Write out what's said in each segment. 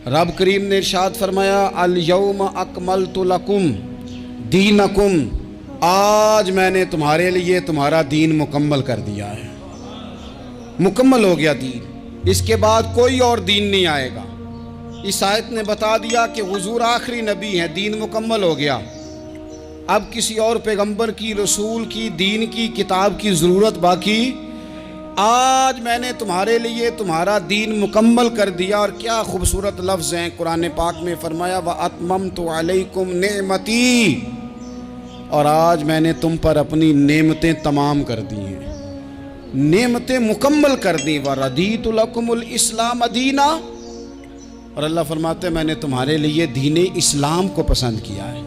رب کریم نے ارشاد فرمایا الیوم اکملت لکم دینکم، آج میں نے تمہارے لیے تمہارا دین مکمل کر دیا ہے، مکمل ہو گیا دین، اس کے بعد کوئی اور دین نہیں آئے گا۔ اس آیت نے بتا دیا کہ حضور آخری نبی ہیں، دین مکمل ہو گیا، اب کسی اور پیغمبر کی، رسول کی، دین کی، کتاب کی ضرورت باقی۔ آج میں نے تمہارے لیے تمہارا دین مکمل کر دیا۔ اور کیا خوبصورت لفظ ہیں قرآن پاک میں، فرمایا وَأَتْمَمْتُ عَلَيْكُمْ نِعْمَتِي، اور آج میں نے تم پر اپنی نعمتیں تمام کر دی ہیں، نعمتیں مکمل کر دی۔ وَرَضِيتُ لَكُمُ الْإِسْلَامَ دِينًا، اور اللہ فرماتے ہیں میں نے تمہارے لیے دین اسلام کو پسند کیا ہے،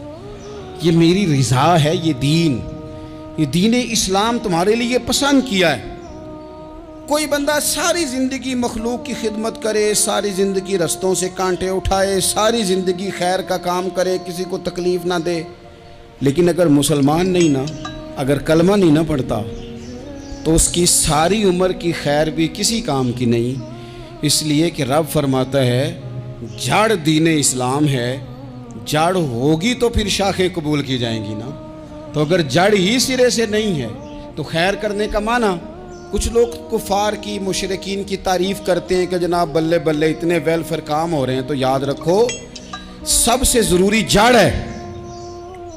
یہ میری رضا ہے، یہ دین اسلام تمہارے لیے پسند کیا ہے۔ کوئی بندہ ساری زندگی مخلوق کی خدمت کرے، ساری زندگی رستوں سے کانٹے اٹھائے، ساری زندگی خیر کا کام کرے، کسی کو تکلیف نہ دے، لیکن اگر مسلمان نہیں نا، اگر کلمہ نہیں نہ پڑھتا، تو اس کی ساری عمر کی خیر بھی کسی کام کی نہیں۔ اس لیے کہ رب فرماتا ہے جڑ دین اسلام ہے، جڑ ہوگی تو پھر شاخیں قبول کی جائیں گی نا، تو اگر جڑ ہی سرے سے نہیں ہے تو خیر کرنے کا معنی۔ کچھ لوگ کفار کی، مشرکین کی تعریف کرتے ہیں کہ جناب بلے بلے اتنے ویلفیئر کام ہو رہے ہیں، تو یاد رکھو سب سے ضروری جڑ ہے۔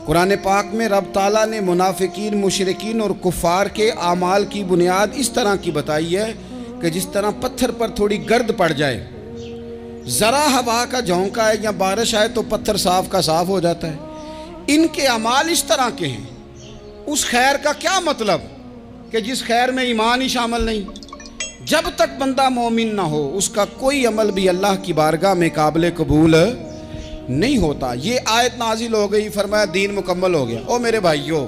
قرآن پاک میں رب تعالیٰ نے منافقین، مشرکین اور کفار کے اعمال کی بنیاد اس طرح کی بتائی ہے کہ جس طرح پتھر پر تھوڑی گرد پڑ جائے، ذرا ہوا کا جھونکا ہے یا بارش آئے تو پتھر صاف کا صاف ہو جاتا ہے۔ ان کے اعمال اس طرح کے ہیں۔ اس خیر کا کیا مطلب کہ جس خیر میں ایمان ہی شامل نہیں؟ جب تک بندہ مومن نہ ہو اس کا کوئی عمل بھی اللہ کی بارگاہ میں قابل قبول نہیں ہوتا۔ یہ آیت نازل ہو گئی، فرمایا دین مکمل ہو گیا۔ او میرے بھائیو،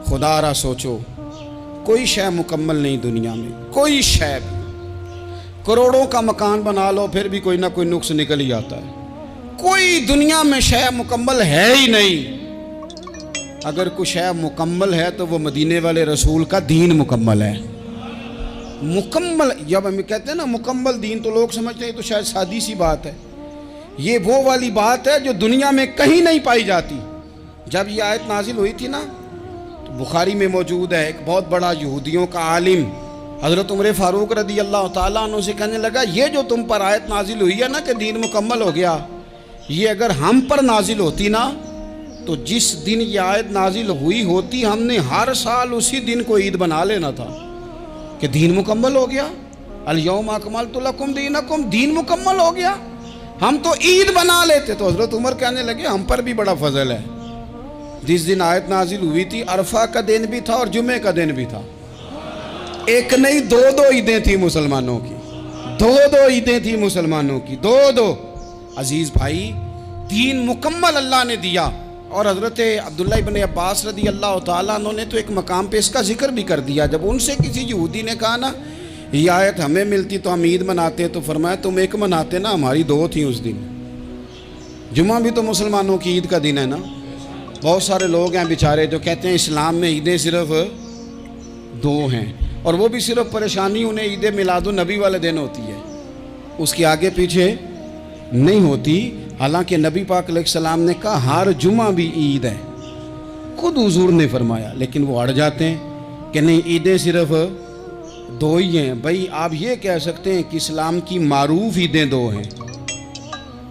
خدا را سوچو، کوئی شے مکمل نہیں دنیا میں، کوئی شے بھی۔ کروڑوں کا مکان بنا لو پھر بھی کوئی نہ کوئی نقص نکل ہی آتا ہے۔ کوئی دنیا میں شے مکمل ہے ہی نہیں۔ اگر کوئی شے مکمل ہے تو وہ مدینے والے رسول کا دین مکمل ہے۔ مکمل، جب ہم کہتے ہیں نا مکمل دین، تو لوگ سمجھتے ہیں تو شاید سادی سی بات ہے۔ یہ وہ والی بات ہے جو دنیا میں کہیں نہیں پائی جاتی۔ جب یہ آیت نازل ہوئی تھی نا، تو بخاری میں موجود ہے، ایک بہت بڑا یہودیوں کا عالم حضرت عمر فاروق رضی اللہ تعالیٰ عنہ سے کہنے لگا، یہ جو تم پر آیت نازل ہوئی ہے نا کہ دین مکمل ہو گیا، یہ اگر ہم پر نازل ہوتی نا، تو جس دن یہ آیت نازل ہوئی ہوتی ہم نے ہر سال اسی دن کو عید بنا لینا تھا کہ دین مکمل ہو گیا۔ الیوم اکملت لکم دینکم، دین مکمل ہو گیا، ہم تو عید بنا لیتے۔ تو حضرت عمر کہنے لگے ہم پر بھی بڑا فضل ہے، جس دن آیت نازل ہوئی تھی عرفہ کا دن بھی تھا اور جمعے کا دن بھی تھا، ایک نہیں دو عیدیں تھیں مسلمانوں کی، دو عیدیں تھیں مسلمانوں کی، دو۔ عزیز بھائی، دین مکمل اللہ نے دیا۔ اور حضرت عبداللہ ابن عباس رضی اللہ تعالیٰ عنہ نے تو ایک مقام پہ اس کا ذکر بھی کر دیا۔ جب ان سے کسی یہودی نے کہا نا یہ آیت ہمیں ملتی تو ہم عید مناتے، تو فرمایا تم ایک مناتے نا، ہماری دو تھیں اس دن۔ جمعہ بھی تو مسلمانوں کی عید کا دن ہے نا۔ بہت سارے لوگ ہیں بیچارے جو کہتے ہیں اسلام میں عیدیں صرف دو ہیں، اور وہ بھی صرف پریشانی انہیں عید میلاد النبی والے دن ہوتی ہے، اس کے آگے پیچھے نہیں ہوتی۔ حالانکہ نبی پاک علیہ السلام نے کہا ہر جمعہ بھی عید ہے، خود حضور نے فرمایا، لیکن وہ اڑ جاتے ہیں کہ نہیں عیدیں صرف دو ہی ہیں۔ بھائی آپ یہ کہہ سکتے ہیں کہ اسلام کی معروف عیدیں دو ہیں،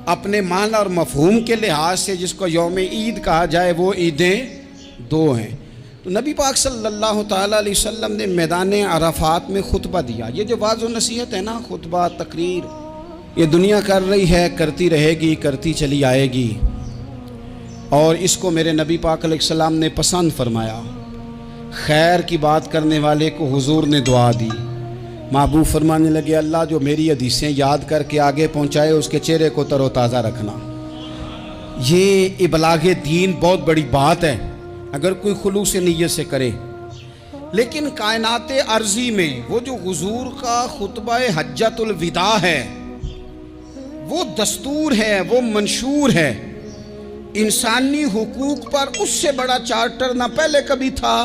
اپنے معنی اور مفہوم کے لحاظ سے جس کو یوم عید کہا جائے وہ عیدیں دو ہیں۔ تو نبی پاک صلی اللہ تعالیٰ علیہ وسلم نے میدان عرفات میں خطبہ دیا۔ یہ جو واعظ و نصیحت ہے نا، خطبہ، تقریر، یہ دنیا کر رہی ہے، کرتی رہے گی، کرتی چلی آئے گی، اور اس کو میرے نبی پاک علیہ السلام نے پسند فرمایا۔ خیر کی بات کرنے والے کو حضور نے دعا دی۔ محبوب فرمانے لگے اللہ جو میری حدیثیں یاد کر کے آگے پہنچائے اس کے چہرے کو تر و تازہ رکھنا۔ یہ ابلاغ دین بہت بڑی بات ہے اگر کوئی خلوص نیت سے کرے۔ لیکن کائنات ارضی میں وہ جو حضور کا خطبہ حجۃ الوداع ہے، وہ دستور ہے، وہ منشور ہے۔ انسانی حقوق پر اس سے بڑا چارٹر نہ پہلے کبھی تھا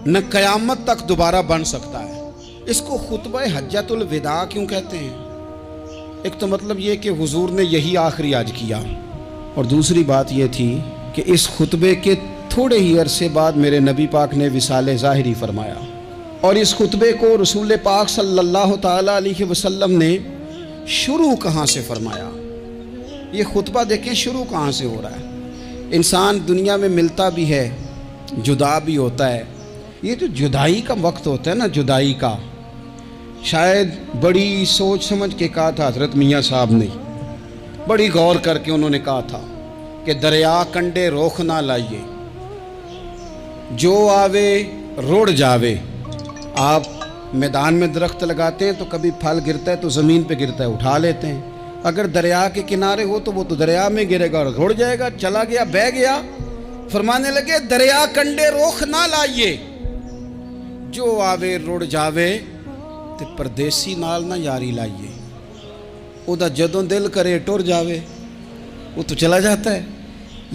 نہ قیامت تک دوبارہ بن سکتا ہے۔ اس کو خطبہ حجۃ الوداع کیوں کہتے ہیں؟ ایک تو مطلب یہ کہ حضور نے یہی آخری آج کیا، اور دوسری بات یہ تھی کہ اس خطبے کے تھوڑے ہی عرصے بعد میرے نبی پاک نے وصال ظاہری فرمایا، اور اس خطبے کو رسول پاک صلی اللہ تعالیٰ علیہ وسلم نے شروع کہاں سے فرمایا؟ یہ خطبہ دیکھیں شروع کہاں سے ہو رہا ہے۔ انسان دنیا میں ملتا بھی ہے، جدا بھی ہوتا ہے، یہ جو جدائی کا وقت ہوتا ہے نا، جدائی کا، شاید بڑی سوچ سمجھ کے کہا تھا حضرت میاں صاحب نے، بڑی غور کر کے انہوں نے کہا تھا کہ دریا کنڈے روخ نہ لائیے، جو آوے روڑ جاوے۔ آپ میدان میں درخت لگاتے ہیں تو کبھی پھل گرتا ہے تو زمین پہ گرتا ہے، اٹھا لیتے ہیں۔ اگر دریا کے کنارے ہو تو وہ تو دریا میں گرے گا اور روڑ جائے گا، چلا گیا، بہہ گیا۔ فرمانے لگے دریا کنڈے روخ نہ لائیے، جو آوے روڑ جاوے، تے پردیسی نال نہ یاری لائیے، او دا جدوں دل کرے ٹر جاوے، وہ تو چلا جاتا ہے۔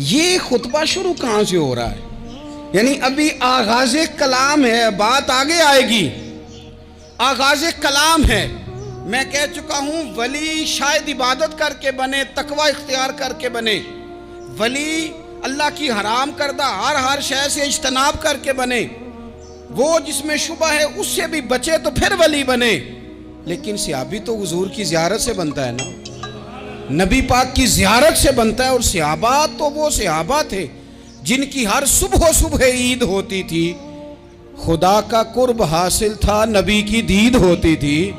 یہ خطبہ شروع کہاں سے ہو رہا ہے؟ یعنی ابھی آغاز کلام ہے، بات آگے آئے گی، آغاز کلام ہے۔ میں کہہ چکا ہوں ولی شاید عبادت کر کے بنے، تقوی اختیار کر کے بنے، ولی اللہ کی حرام کردہ ہر شے سے اجتناب کر کے بنے، وہ جس میں شبہ ہے اس سے بھی بچے تو پھر ولی بنے۔ لیکن صحابی تو حضور کی زیارت سے بنتا ہے نا، نبی پاک کی زیارت سے بنتا ہے، اور صحابہ تو وہ صحابہ تھے جن کی ہر صبح عید ہوتی تھی، خدا کا قرب حاصل تھا، نبی کی دید ہوتی تھی۔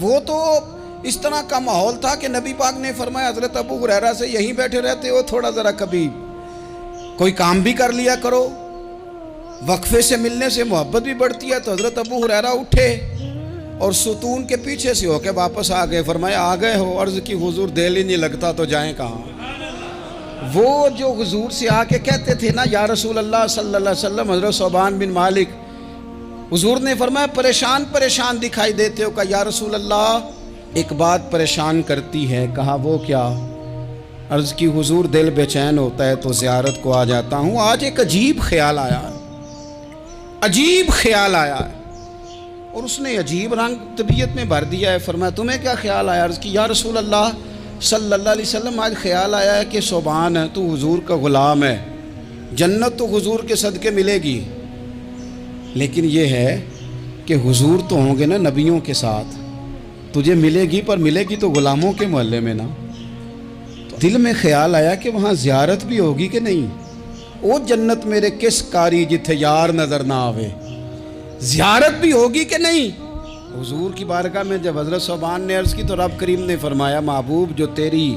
وہ تو اس طرح کا ماحول تھا کہ نبی پاک نے فرمایا حضرت ابو ہریرہ سے یہیں بیٹھے رہتے ہو، تھوڑا ذرا کبھی کوئی کام بھی کر لیا کرو، وقفے سے ملنے سے محبت بھی بڑھتی ہے۔ تو حضرت ابو ہریرہ اٹھے اور ستون کے پیچھے سے ہو کے واپس آ گئے۔ فرمایا آ گئے ہو؟ عرض کی حضور دل ہی نہیں لگتا تو جائیں کہاں؟ وہ جو حضور سے آ کے کہتے تھے نا یا رسول اللہ صلی اللہ علیہ وسلم، حضرت ثوبان بن مالک، حضور نے فرمایا پریشان دکھائی دیتے ہو؟ کہا یا رسول اللہ ایک بات پریشان کرتی ہے۔ کہا وہ کیا؟ عرض کی حضور دل بے چین ہوتا ہے تو زیارت کو آ جاتا ہوں، آج ایک عجیب خیال آیا ہے، عجیب خیال آیا ہے، اور اس نے عجیب رنگ طبیعت میں بھر دیا ہے۔ فرمایا تمہیں کیا خیال آیا؟ عرض کی یا رسول اللہ صلی اللہ علیہ وسلم آج خیال آیا ہے کہ ثوبان ہے، تو حضور کا غلام ہے، جنت تو حضور کے صدقے ملے گی، لیکن یہ ہے کہ حضور تو ہوں گے نا نبیوں کے ساتھ، تجھے ملے گی پر ملے گی تو غلاموں کے محلے میں نا۔ تو دل میں خیال آیا کہ وہاں زیارت بھی ہوگی کہ نہیں؟ او جنت میرے کس کاری جتھے یار نظر نہ آوے، زیارت بھی ہوگی کہ نہیں؟ حضور کی بارگاہ میں جب حضرت ثوبان نے عرض کی تو رب کریم نے فرمایا محبوب جو تیری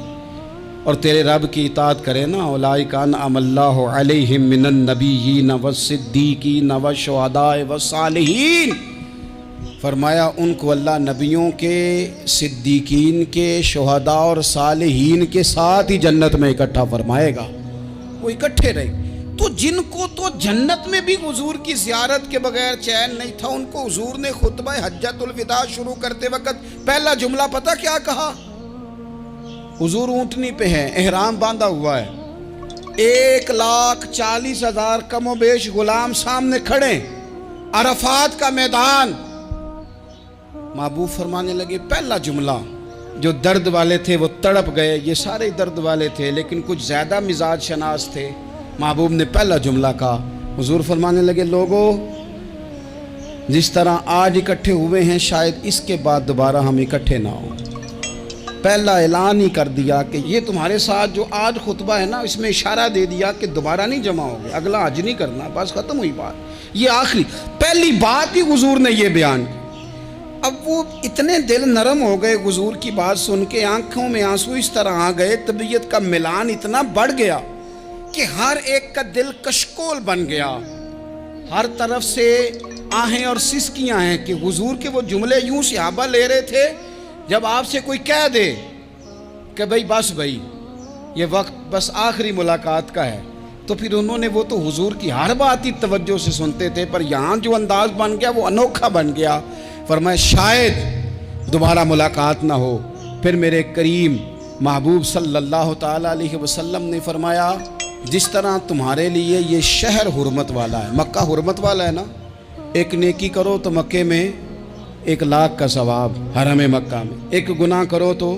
اور تیرے رب کی اطاعت کرے نا، اولئک انعم اللہ علیہم من النبیین والصدیقین والشہداء والصالحین، فرمایا ان کو اللہ نبیوں کے، صدیقین کے، شہداء اور صالحین کے ساتھ ہی جنت میں اکٹھا فرمائے گا، وہ اکٹھے رہے۔ تو جن کو تو جنت میں بھی حضور کی زیارت کے بغیر چین نہیں تھا، ان کو حضور نے خطبہ حجۃ الوداع شروع کرتے وقت پہلا جملہ پتہ کیا کہا؟ حضور اونٹنی پہ ہیں، احرام باندھا ہوا ہے، 1,40,000 کم و بیش غلام سامنے کھڑے، عرفات کا میدان۔ محبوب فرمانے لگے پہلا جملہ، جو درد والے تھے وہ تڑپ گئے، یہ سارے درد والے تھے لیکن کچھ زیادہ مزاج شناس تھے۔ محبوب نے پہلا جملہ کہا، حضور فرمانے لگے لوگوں جس طرح آج اکٹھے ہوئے ہیں شاید اس کے بعد دوبارہ ہم اکٹھے نہ ہوں۔ پہلا اعلان ہی کر دیا کہ یہ تمہارے ساتھ جو آج خطبہ ہے نا، اس میں اشارہ دے دیا کہ دوبارہ نہیں جمع ہوگے، اگلا حج نہیں کرنا، بس ختم ہوئی بات، یہ آخری پہلی بات ہی حضور نے یہ بیان کی۔ اب وہ اتنے دل نرم ہو گئے حضور کی بات سن کے، آنکھوں میں آنسو اس طرح آ گئے، طبیعت کا ملان اتنا بڑھ گیا کہ ہر ایک کا دل کشکول بن گیا، ہر طرف سے آہیں اور سسکیاں ہیں کہ حضور کے وہ جملے یوں صحابہ لے رہے تھے جب آپ سے کوئی کہہ دے کہ بھائی یہ وقت بس آخری ملاقات کا ہے، تو پھر انہوں نے وہ تو حضور کی ہر بات ہی توجہ سے سنتے تھے، پر یہاں جو انداز بن گیا وہ انوکھا بن گیا۔ فرمایا شاید دوبارہ ملاقات نہ ہو۔ پھر میرے کریم محبوب صلی اللہ تعالیٰ علیہ وسلم نے فرمایا جس طرح تمہارے لیے یہ شہر حرمت والا ہے، مکہ حرمت والا ہے نا، ایک نیکی کرو تو مکے میں 1,00,000 کا ثواب، حرم مکہ میں ایک گناہ کرو تو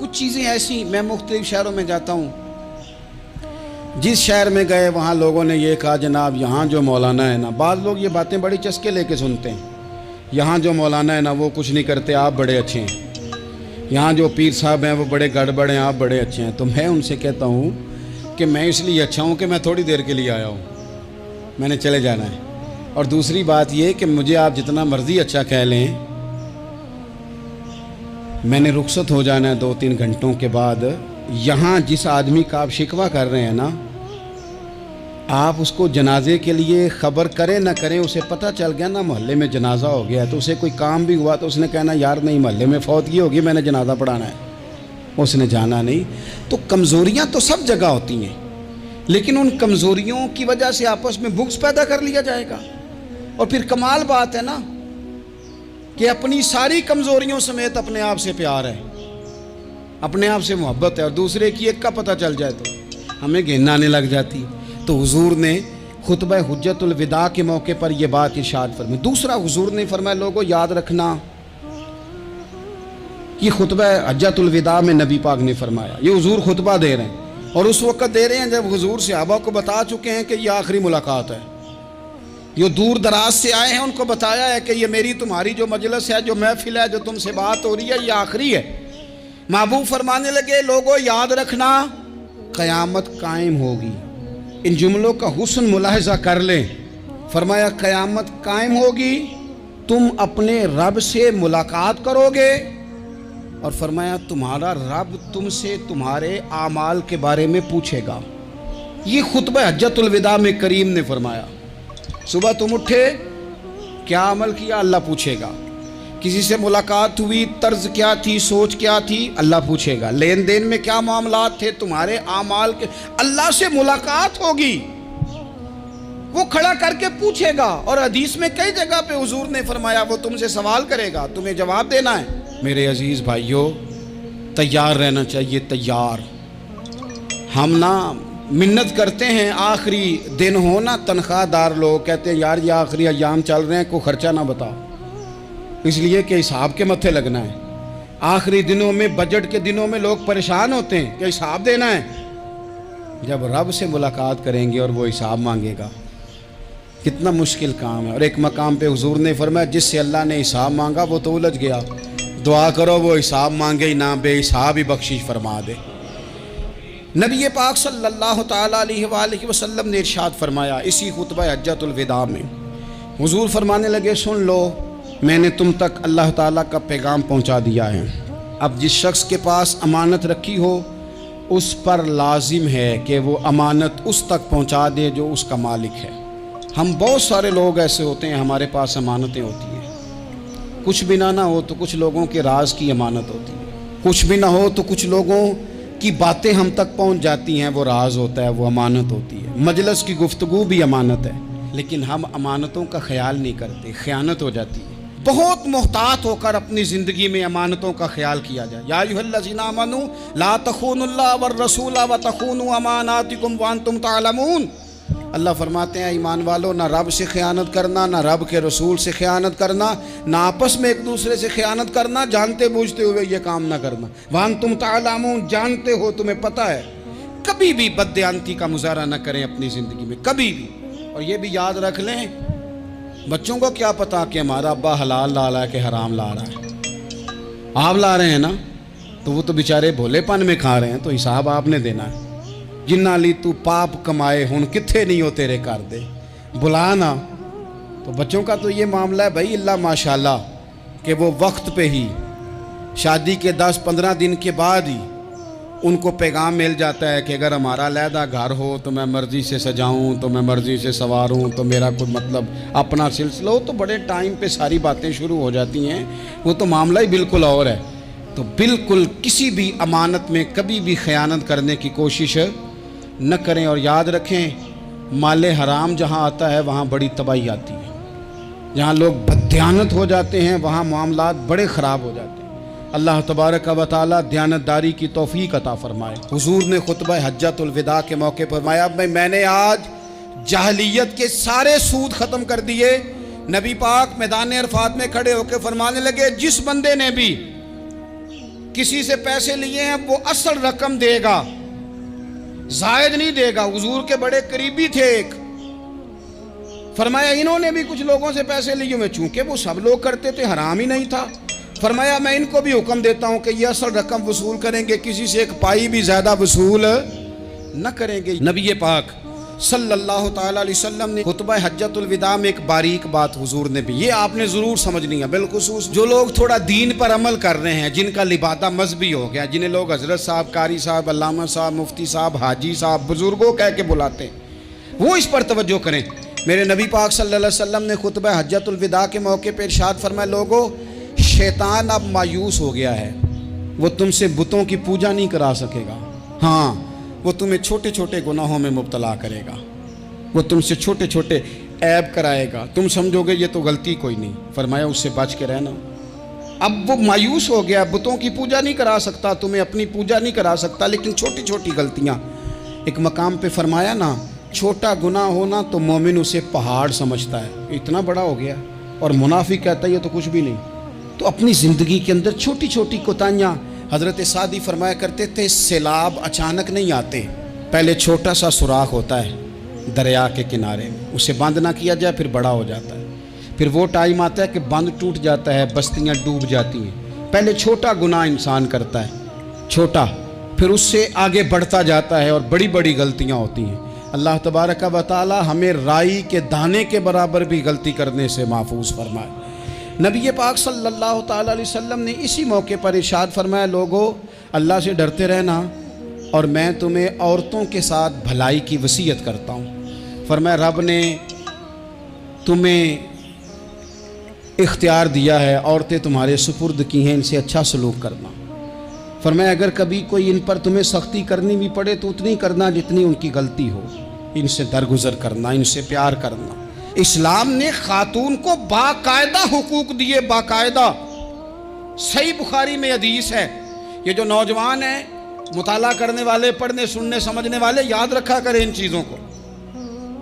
کچھ چیزیں ایسی، میں مختلف شہروں میں جاتا ہوں، جس شہر میں گئے وہاں لوگوں نے یہ کہا جناب یہاں جو مولانا ہے نا، بعض لوگ یہ باتیں بڑی چسکے لے کے سنتے ہیں، یہاں جو مولانا ہے نا وہ کچھ نہیں کرتے، آپ بڑے اچھے ہیں، یہاں جو پیر صاحب ہیں وہ بڑے گڑبڑ ہیں، آپ بڑے اچھے ہیں۔ تو میں ان سے کہتا ہوں کہ میں اس لیے اچھا ہوں کہ میں تھوڑی دیر کے لیے آیا ہوں، میں نے چلے جانا ہے، اور دوسری بات یہ کہ مجھے آپ جتنا مرضی اچھا کہہ لیں، میں نے رخصت ہو جانا ہے 2-3 گھنٹوں کے بعد۔ یہاں جس آدمی کا آپ شکوہ کر رہے ہیں نا، آپ اس کو جنازے کے لیے خبر کریں نہ کریں، اسے پتہ چل گیا نا محلے میں جنازہ ہو گیا، تو اسے کوئی کام بھی ہوا تو اس نے کہنا یار نہیں محلے میں فوتگی ہوگی، میں نے جنازہ پڑھانا ہے، اس نے جانا نہیں۔ تو کمزوریاں تو سب جگہ ہوتی ہیں، لیکن ان کمزوریوں کی وجہ سے آپس میں بغض پیدا کر لیا جائے گا۔ اور پھر کمال بات ہے نا کہ اپنی ساری کمزوریوں سمیت اپنے آپ سے پیار ہے، اپنے آپ سے محبت ہے، اور دوسرے کی ایک کا پتہ چل جائے تو ہمیں گھن آنے لگ جاتی۔ تو حضور نے خطبہ حجت الوداع کے موقع پر یہ بات ارشاد فرمائی۔ دوسرا حضور نے فرمایا لوگوں یاد رکھنا، یہ خطبہ حجت الوداع میں نبی پاک نے فرمایا، یہ حضور خطبہ دے رہے ہیں، اور اس وقت دے رہے ہیں جب حضور صحابہ کو بتا چکے ہیں کہ یہ آخری ملاقات ہے، جو دور دراز سے آئے ہیں ان کو بتایا ہے کہ یہ میری تمہاری جو مجلس ہے، جو محفل ہے، جو تم سے بات ہو رہی ہے، یہ آخری ہے۔ محبوب فرمانے لگے لوگوں یاد رکھنا قیامت قائم ہوگی۔ ان جملوں کا حسن ملاحظہ کر لیں۔ فرمایا قیامت قائم ہوگی، تم اپنے رب سے ملاقات کرو گے، اور فرمایا تمہارا رب تم سے تمہارے اعمال کے بارے میں پوچھے گا۔ یہ خطبہ حجت الوداع میں کریم نے فرمایا، صبح تم اٹھے کیا عمل کیا، اللہ پوچھے گا۔ کسی سے ملاقات ہوئی، طرز کیا تھی، سوچ کیا تھی، اللہ پوچھے گا۔ لین دین میں کیا معاملات تھے، تمہارے اعمال کے، اللہ سے ملاقات ہوگی، وہ کھڑا کر کے پوچھے گا۔ اور حدیث میں کئی جگہ پہ حضور نے فرمایا وہ تم سے سوال کرے گا، تمہیں جواب دینا ہے۔ میرے عزیز بھائیوں، تیار رہنا چاہیے، تیار۔ ہم نا منت کرتے ہیں آخری دن ہونا، تنخواہ دار لوگ کہتے ہیں یار یہ آخری ایام چل رہے ہیں، کوئی خرچہ نہ بتاؤ، اس لیے کہ حساب کے متھے لگنا ہے۔ آخری دنوں میں، بجٹ کے دنوں میں لوگ پریشان ہوتے ہیں کہ حساب دینا ہے۔ جب رب سے ملاقات کریں گے اور وہ حساب مانگے گا، کتنا مشکل کام ہے۔ اور ایک مقام پہ حضور نے فرمایا جس سے اللہ نے حساب مانگا وہ تو الجھ گیا، دعا کرو وہ حساب مانگے ہی نہ، بے حساب ہی بخشش فرما دے۔ نبی پاک صلی اللہ تعالیٰ علیہ وآلہ وسلم نے ارشاد فرمایا اسی خطبہ حجت الوداع میں، حضور فرمانے لگے سن لو، میں نے تم تک اللہ تعالیٰ کا پیغام پہنچا دیا ہے۔ اب جس شخص کے پاس امانت رکھی ہو اس پر لازم ہے کہ وہ امانت اس تک پہنچا دے جو اس کا مالک ہے۔ ہم بہت سارے لوگ ایسے ہوتے ہیں ہمارے پاس امانتیں ہوتی ہیں، کچھ بھی نہ ہو تو کچھ لوگوں کے راز کی امانت ہوتی ہے، کچھ بھی نہ ہو تو کچھ لوگوں کی باتیں ہم تک پہنچ جاتی ہیں، وہ راز ہوتا ہے، وہ امانت ہوتی ہے۔ مجلس کی گفتگو بھی امانت ہے، لیکن ہم امانتوں کا خیال نہیں کرتے، خیانت ہو جاتی ہے۔ بہت محتاط ہو کر اپنی زندگی میں امانتوں کا خیال کیا جائے۔ یا ایھا الذین آمنوا لا تخونوا اللہ والرسول وتخونوا اماناتکم وانتم تعلمون۔ اللہ فرماتے ہیں ایمان والو، نہ رب سے خیانت کرنا، نہ رب کے رسول سے خیانت کرنا، نہ آپس میں ایک دوسرے سے خیانت کرنا، جانتے بوجھتے ہوئے یہ کام نہ کرنا۔ وانتم تعلمون، جانتے ہو، تمہیں پتہ ہے۔ کبھی بھی بددیانتی کا مظاہرہ نہ کریں اپنی زندگی میں، کبھی بھی۔ اور یہ بھی یاد رکھ لیں، بچوں کو کیا پتا کہ ہمارا ابا حلال لا رہا ہے کہ حرام لا رہا ہے، آپ لا رہے ہیں نا، تو وہ تو بیچارے بھولے پن میں کھا رہے ہیں، تو حساب آپ نے دینا ہے۔ جنہ لی تو پاپ کمائے ہن کتھے نہیں ہو تیرے کر دے، بلا نا۔ تو بچوں کا تو یہ معاملہ ہے بھائی، اللہ ماشاءاللہ کہ وہ وقت پہ ہی، شادی کے 10-15 دن کے بعد ہی ان کو پیغام مل جاتا ہے کہ اگر ہمارا علیحدہ گھر ہو تو میں مرضی سے سجاؤں، تو میں مرضی سے سواروں، تو میرا کوئی مطلب اپنا سلسلہ ہو، تو بڑے ٹائم پہ ساری باتیں شروع ہو جاتی ہیں، وہ تو معاملہ ہی بالکل اور ہے۔ تو بالکل کسی بھی امانت میں کبھی بھی خیانت کرنے کی کوشش نہ کریں، اور یاد رکھیں مال حرام جہاں آتا ہے وہاں بڑی تباہی آتی ہے، جہاں لوگ بددیانت ہو جاتے ہیں وہاں معاملات بڑے خراب ہو جاتے ہیں۔ اللہ تبارک و تعالیٰ دیانتداری کی توفیق عطا فرمائے۔ حضور نے خطبہ حجت الوداع کے موقع پر فرمایا میں نے آج جاہلیت کے سارے سود ختم کر دیے۔ نبی پاک میدان عرفات میں کھڑے ہو کے فرمانے لگے جس بندے نے بھی کسی سے پیسے لیے ہیں وہ اصل رقم دے گا، زائد نہیں دے گا۔ حضور کے بڑے قریبی تھے ایک، فرمایا انہوں نے بھی کچھ لوگوں سے پیسے لیے ہوئے، چونکہ وہ سب لوگ کرتے تھے، حرام ہی نہیں تھا۔ فرمایا میں ان کو بھی حکم دیتا ہوں کہ یہ اصل رقم وصول کریں گے، کسی سے ایک پائی بھی زیادہ وصول نہ کریں گے۔ نبی پاک صلی اللہ تعالیٰ علیہ وسلم نے خطبہ حجۃ الوداع میں ایک باریک بات حضور نے بھی، یہ آپ نے ضرور سمجھنی ہے، بالخصوص جو لوگ تھوڑا دین پر عمل کر رہے ہیں، جن کا لبادہ مذہبی ہو گیا، جنہیں لوگ حضرت صاحب، قاری صاحب، علامہ صاحب، مفتی صاحب، حاجی صاحب، بزرگوں کہہ کے بلاتے ہیں، وہ اس پر توجہ کریں۔ میرے نبی پاک صلی اللہ علیہ وسلم نے خطبہ حجۃ الوداع کے موقع پہ ارشاد فرمایا، لوگو شیطان اب مایوس ہو گیا ہے، وہ تم سے بتوں کی پوجا نہیں کرا سکے گا، ہاں وہ تمہیں چھوٹے چھوٹے گناہوں میں مبتلا کرے گا، وہ تم سے چھوٹے چھوٹے عیب کرائے گا، تم سمجھو گے یہ تو غلطی کوئی نہیں، فرمایا اس سے بچ کے رہنا۔ اب وہ مایوس ہو گیا، بتوں کی پوجا نہیں کرا سکتا، تمہیں اپنی پوجا نہیں کرا سکتا، لیکن چھوٹی چھوٹی غلطیاں، ایک مقام پہ فرمایا نا، چھوٹا گناہ ہونا تو مومن اسے پہاڑ سمجھتا ہے، اتنا بڑا ہو گیا، اور منافق کہتا ہے یہ تو کچھ بھی نہیں۔ تو اپنی زندگی کے اندر چھوٹی چھوٹی کوتاہیاں، حضرت سعدی فرمایا کرتے تھے سیلاب اچانک نہیں آتے، پہلے چھوٹا سا سوراخ ہوتا ہے دریا کے کنارے میں، اسے بند نہ کیا جائے پھر بڑا ہو جاتا ہے، پھر وہ ٹائم آتا ہے کہ بند ٹوٹ جاتا ہے، بستیاں ڈوب جاتی ہیں۔ پہلے چھوٹا گناہ انسان کرتا ہے، چھوٹا، پھر اس سے آگے بڑھتا جاتا ہے اور بڑی بڑی غلطیاں ہوتی ہیں۔ اللہ تبارک و تعالی ہمیں رائی کے دانے کے برابر بھی غلطی کرنے سے محفوظ فرمائے۔ نبی پاک صلی اللہ تعالیٰ علیہ وسلم نے اسی موقع پر ارشاد فرمایا، لوگو اللہ سے ڈرتے رہنا، اور میں تمہیں عورتوں کے ساتھ بھلائی کی وصیت کرتا ہوں۔ فرمایا رب نے تمہیں اختیار دیا ہے، عورتیں تمہارے سپرد کی ہیں، ان سے اچھا سلوک کرنا۔ فرمایا اگر کبھی کوئی ان پر تمہیں سختی کرنی بھی پڑے تو اتنی کرنا جتنی ان کی غلطی ہو، ان سے درگزر کرنا، ان سے پیار کرنا۔ اسلام نے خاتون کو باقاعدہ حقوق دیے، باقاعدہ۔ صحیح بخاری میں حدیث ہے، یہ جو نوجوان ہیں، مطالعہ کرنے والے، پڑھنے سننے سمجھنے والے، یاد رکھا کریں ان چیزوں کو۔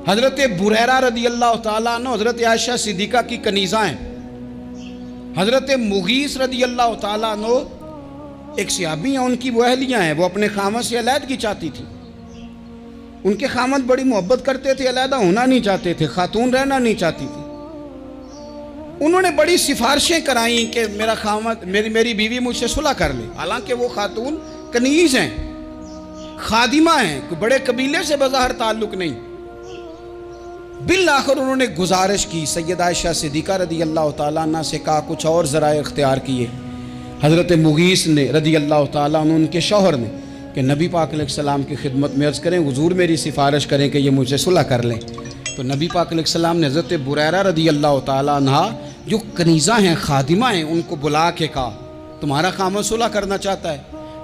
حضرت بریرہ رضی اللہ تعالیٰ عنہ حضرت عائشہ صدیقہ کی کنیزہ ہیں، حضرت مغیث رضی اللہ تعالیٰ عنہ ایک صحابی ہیں، ان کی وہ اہلیہ ہیں، وہ اپنے خامد سے علیحدگی چاہتی تھی، ان کے خامد بڑی محبت کرتے تھے، علیحدہ ہونا نہیں چاہتے تھے، خاتون رہنا نہیں چاہتی تھی۔ انہوں نے بڑی سفارشیں کرائیں کہ میرا خامد، میری بیوی مجھ سے صلح کر لے، حالانکہ وہ خاتون کنیز ہیں، خادمہ ہیں، کوئی بڑے قبیلے سے بظاہر تعلق نہیں۔ بالآخر انہوں نے گزارش کی، سیدہ عائشہ صدیقہ رضی اللہ تعالیٰ عنہ سے کہا، کچھ اور ذرائع اختیار کیے۔ حضرت مغیث نے رضی اللہ تعالیٰ عنہ، ان کے شوہر نے، کہ نبی پاک علیہ السلام کی خدمت میں عرض کریں، حضور میری سفارش کریں کہ یہ مجھ سے صلح کر لیں۔ تو نبی پاک علیہ السلام نے حضرت بریرہ رضی اللہ تعالیٰ عنہ جو کنیزہ ہیں، خادمہ ہیں، ان کو بلا کے کہا تمہارا خامد صلح کرنا چاہتا ہے۔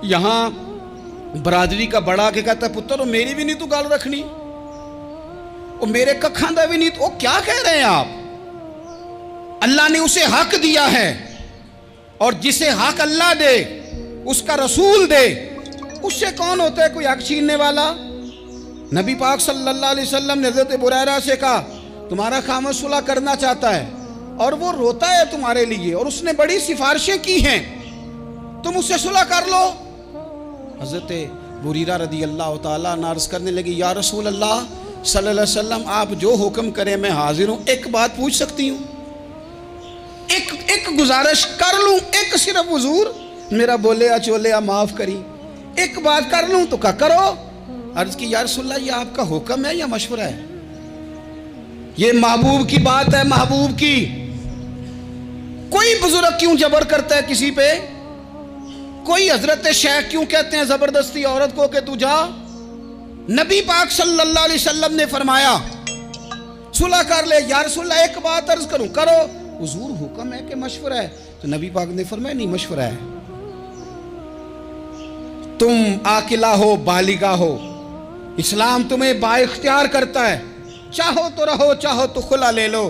یہاں برادری کا بڑا کے کہتا ہے پتر وہ میری بھی نہیں تو گال رکھنی، وہ میرے ککھاں دا بھی نہیں تو، وہ کیا کہہ رہے ہیں آپ؟ اللہ نے اسے حق دیا ہے، اور جسے حق اللہ دے اس کا رسول دے، اس سے کون ہوتا ہے کوئی حق چھیننے والا؟ نبی پاک صلی اللہ علیہ وسلم نے حضرت بریرہ سے کہا تمہارا خامد صلح کرنا چاہتا ہے اور وہ روتا ہے تمہارے لیے، اور اس نے بڑی سفارشیں کی ہیں، تم اس سے صلح کر لو۔ حضرت بریرہ رضی اللہ تعالیٰ عنہ عرض کرنے لگی، یا رسول اللہ صلی اللہ علیہ وسلم آپ جو حکم کریں میں حاضر ہوں، ایک بات پوچھ سکتی ہوں؟ ایک گزارش کر لوں؟ ایک صرف حضور میرا بولیا چولیا معاف کری، ایک بات کر لوں؟ تو کہا کرو۔ عرض کی یا رسول اللہ یہ آپ کا حکم ہے یا مشورہ ہے؟ یہ محبوب کی بات ہے، محبوب کی۔ کوئی بزرگ کیوں جبر کرتا ہے کسی پہ؟ کوئی حضرت شیخ کیوں کہتے ہیں زبردستی عورت کو کہ تو جا؟ نبی پاک صلی اللہ علیہ وسلم نے فرمایا صلح کر لے۔ یا رسول اللہ ایک بات عرض کروں؟ کرو۔ حضور حکم ہے کہ مشورہ ہے؟ تو نبی پاک نے فرمایا نہیں، مشورہ ہے۔ تم عاقلہ ہو، بالغہ ہو، اسلام تمہیں با اختیار کرتا ہے، چاہو تو رہو، چاہو تو خلا لے لو۔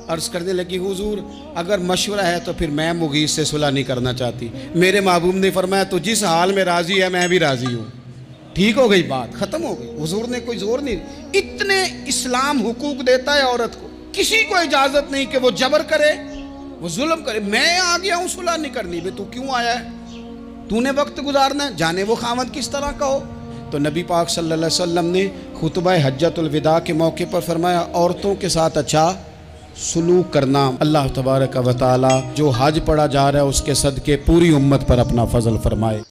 عرض کرنے لگی حضور اگر مشورہ ہے تو پھر میں مغیث سے صلح نہیں کرنا چاہتی۔ میرے محبوب نے فرمایا تو جس حال میں راضی ہے میں بھی راضی ہوں۔ ٹھیک ہو گئی بات، ختم ہو گئی۔ حضور نے کوئی زور نہیں، اتنے اسلام حقوق دیتا ہے عورت کو، کسی کو اجازت نہیں کہ وہ جبر کرے، وہ ظلم کرے۔ میں آ گیا ہوں صلح نہیں کرنی، بے تو کیوں آیا ہے؟ تو نے وقت گزارنا ہے، جانے وہ خاوند کس طرح کا ہو۔ تو نبی پاک صلی اللہ علیہ وسلم نے خطبہ حجۃ الوداع کے موقع پر فرمایا عورتوں کے ساتھ اچھا سلوک کرنا۔ اللہ تبارک و تعالی جو حج پڑھا جا رہا ہے اس کے صدقے پوری امت پر اپنا فضل فرمائے۔